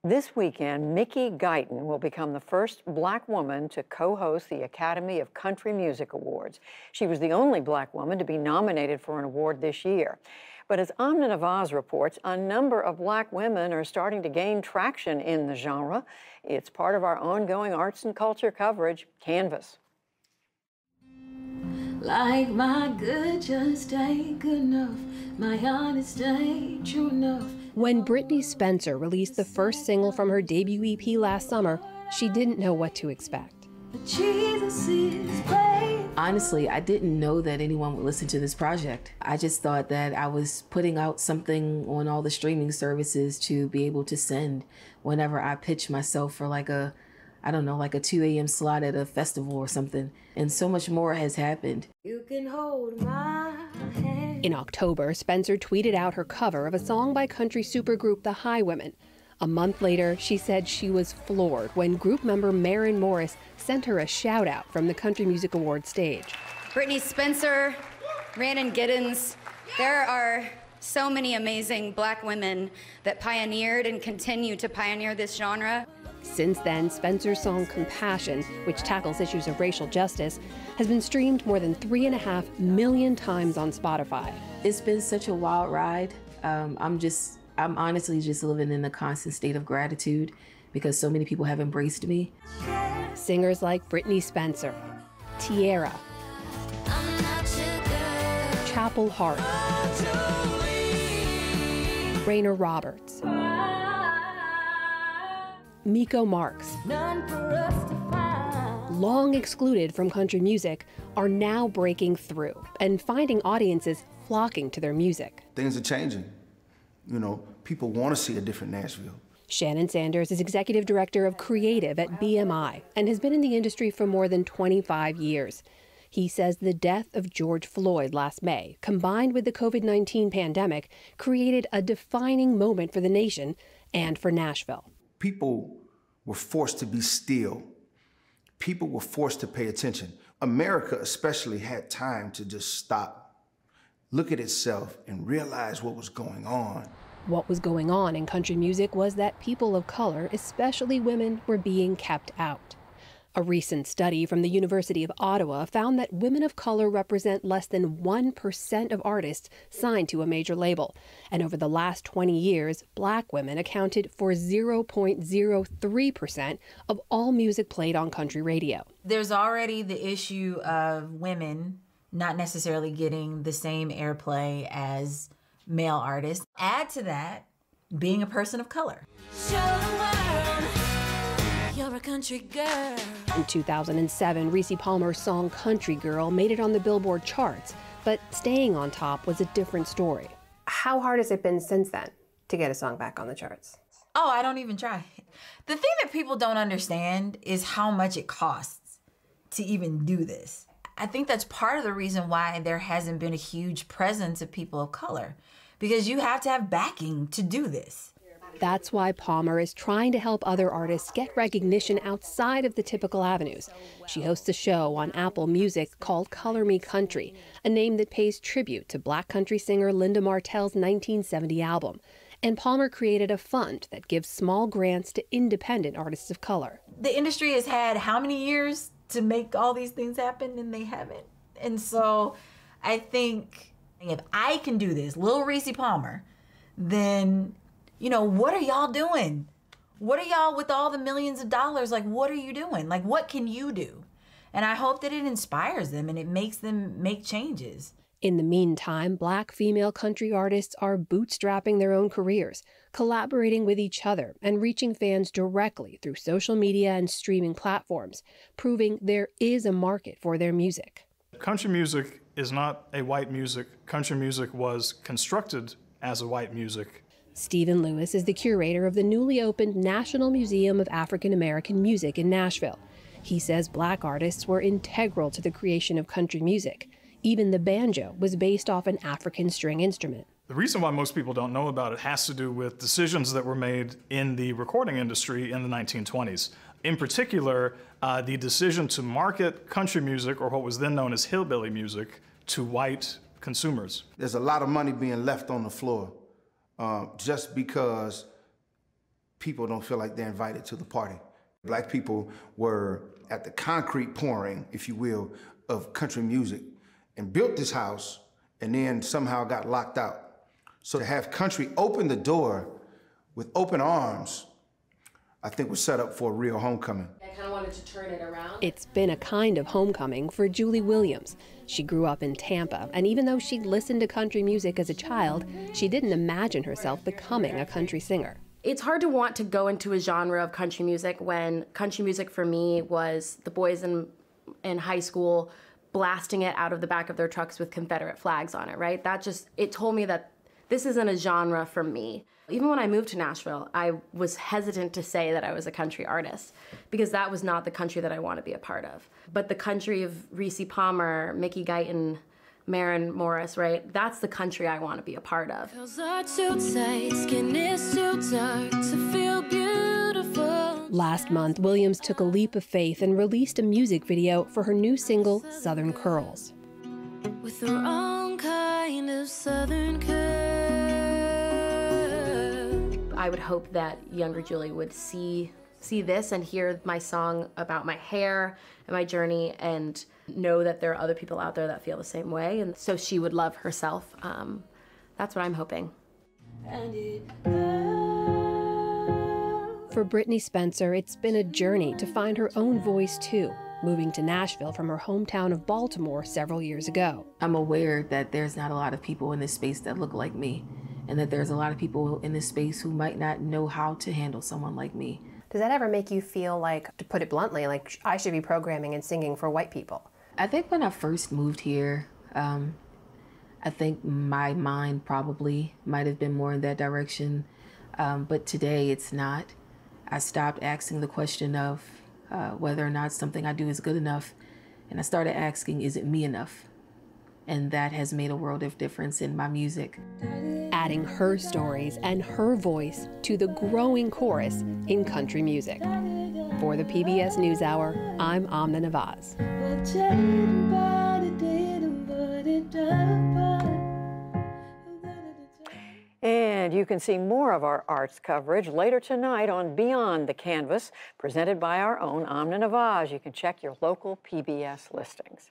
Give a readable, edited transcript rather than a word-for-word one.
This weekend, Mickey Guyton will become the first Black woman to co-host the Academy of Country Music Awards. She was the only Black woman to be nominated for an award this year. But as Amna Nawaz reports, a number of Black women are starting to gain traction in the genre. It's part of our ongoing arts and culture coverage, Canvas. Like my good just ain't good enough, my honest ain't true enough. When Brittney Spencer released the first single from her debut EP last summer, she didn't know what to expect. But Jesus is brave. Honestly, I didn't know that anyone would listen to this project. I just thought that I was putting out something on all the streaming services to be able to send whenever I pitch myself for like a 2 a.m. slot at a festival or something. And so much more has happened. You can hold my hand. In October, Spencer tweeted out her cover of a song by country supergroup The Highwomen. A month later, she said she was floored when group member Maren Morris sent her a shout-out from the Country Music Awards stage. Brittney Spencer, Rhiannon Giddens, there are so many amazing Black women that pioneered and continue to pioneer this genre. Since then, Spencer's song Compassion, which tackles issues of racial justice, has been streamed more than 3.5 million times on Spotify. It's been such a wild ride. I'm honestly just living in a constant state of gratitude because so many people have embraced me. Singers like Brittney Spencer, Tiara, Chapel Hart, Raina Roberts, Miko Marks, long excluded from country music, are now breaking through and finding audiences flocking to their music. Things are changing. You know, people want to see a different Nashville. Shannon Sanders is executive director of creative at BMI and has been in the industry for more than 25 years. He says the death of George Floyd last May, combined with the COVID-19 pandemic, created a defining moment for the nation and for Nashville. People were forced to be still. People were forced to pay attention. America especially had time to just stop, look at itself, and realize what was going on. What was going on in country music was that people of color, especially women, were being kept out. A recent study from the University of Ottawa found that women of color represent less than 1% of artists signed to a major label. And over the last 20 years, Black women accounted for 0.03% of all music played on country radio. There's already the issue of women not necessarily getting the same airplay as male artists. Add to that, being a person of color. Show the world you're a country girl. In 2007, Reese Palmer's song Country Girl made it on the Billboard charts, but staying on top was a different story. How hard has it been since then to get a song back on the charts? Oh, I don't even try. The thing that people don't understand is how much it costs to even do this. I think that's part of the reason why there hasn't been a huge presence of people of color, because you have to have backing to do this. That's why Palmer is trying to help other artists get recognition outside of the typical avenues. She hosts a show on Apple Music called Color Me Country, a name that pays tribute to Black country singer Linda Martell's 1970 album. And Palmer created a fund that gives small grants to independent artists of color. The industry has had how many years to make all these things happen, and they haven't. And so I think if I can do this, Lil Reese Palmer, then, you know, what are y'all doing? What are y'all with all the millions of dollars? Like, what are you doing? Like, what can you do? And I hope that it inspires them and it makes them make changes. In the meantime, Black female country artists are bootstrapping their own careers, collaborating with each other, and reaching fans directly through social media and streaming platforms, proving there is a market for their music. Country music is not a white music. Country music was constructed as a white music. Stephen Lewis is the curator of the newly opened National Museum of African American Music in Nashville. He says Black artists were integral to the creation of country music. Even the banjo was based off an African string instrument. The reason why most people don't know about it has to do with decisions that were made in the recording industry in the 1920s. In particular, the decision to market country music, or what was then known as hillbilly music, to white consumers. There's a lot of money being left on the floor just because people don't feel like they're invited to the party. Black people were at the concrete pouring, if you will, of country music and built this house and then somehow got locked out. So to have country open the door with open arms, I think was set up for a real homecoming. I kind of wanted to turn it around. It's been a kind of homecoming for Julie Williams. She grew up in Tampa, and even though she'd listened to country music as a child, she didn't imagine herself becoming a country singer. It's hard to want to go into a genre of country music when country music for me was the boys in high school blasting it out of the back of their trucks with Confederate flags on it, right? It told me that this isn't a genre for me. Even when I moved to Nashville, I was hesitant to say that I was a country artist because that was not the country that I want to be a part of. But the country of Reese Palmer, Mickey Guyton, Maren Morris, right? That's the country I want to be a part of. Last month, Williams took a leap of faith and released a music video for her new single, Southern Curls. With her own kind of Southern curve. I would hope that younger Julie would see this and hear my song about my hair and my journey and know that there are other people out there that feel the same way, and so she would love herself. That's what I'm hoping. For Brittney Spencer, it's been a journey to find her own voice too, moving to Nashville from her hometown of Baltimore several years ago. I'm aware that there's not a lot of people in this space that look like me, and that there's a lot of people in this space who might not know how to handle someone like me. Does that ever make you feel like, to put it bluntly, like I should be programming and singing for white people? I think when I first moved here, I think my mind probably might have been more in that direction, but today it's not. I stopped asking the question of whether or not something I do is good enough, and I started asking, is it me enough? And that has made a world of difference in my music. Adding her stories and her voice to the growing chorus in country music. For the PBS NewsHour, I'm Amna Nawaz. And you can see more of our arts coverage later tonight on Beyond the Canvas, presented by our own Amna Nawaz. You can check your local PBS listings.